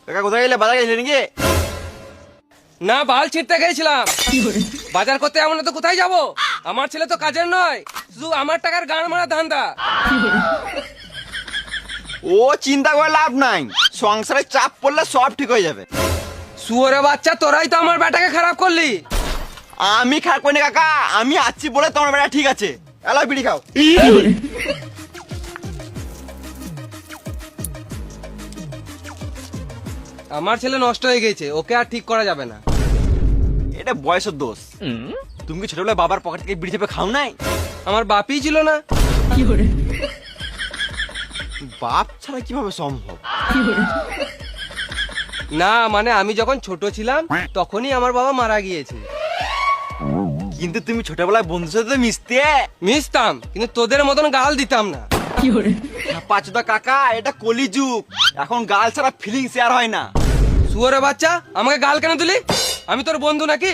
কাকা কোথায় গেলে? বাজার গেছিলে নাকি? না, বাল ছিঁড়তে গেছিলাম। বাজার করতে এমন তো কোথায় যাব? আমার ছেলে তো কাজের নয়, শুধু আমার টাকার গান মারা ধান্দা। ও চিন্তা করে লাভ নাই, সংসারে চাপ পড়লে সব ঠিক হয়ে যাবে। শুয়োরে বাচ্চা, তোরাই তো আমার বেটাকে খারাপ করলি। আমি খারাপ করিনি কাকা, আমি আছি বলে তোমার বেটা ঠিক আছে। এলো বিড়ি খাও। আমার ছেলে নষ্ট হয়ে গেছে, ওকে আর ঠিক করা যাবে না। এটা বয়সের দোষ। তুমি কি ছোটবেলায় বাবার পকেট থেকে বিড়ি চেপে খাও নাই? আমার বাপই ছিল না। বাপ ছাড়া কিভাবে সম্ভব? না মানে আমি যখন ছোট ছিলাম তখনই আমার বাবা মারা গিয়েছে। কিন্তু তুমি ছোটবেলায় বন্ধুর সাথে তো মিশতে। মিশতাম, কিন্তু তোদের মতন গাল দিতাম না। পাঁচদা কাকা, এটা কলিযুগ, এখন গাল ছাড়া ফিলিং শেয়ার হয় না। শুয়োরে বাচ্চা, আমাকে গাল কেন দিলি? আমি তোর বন্ধু নাকি?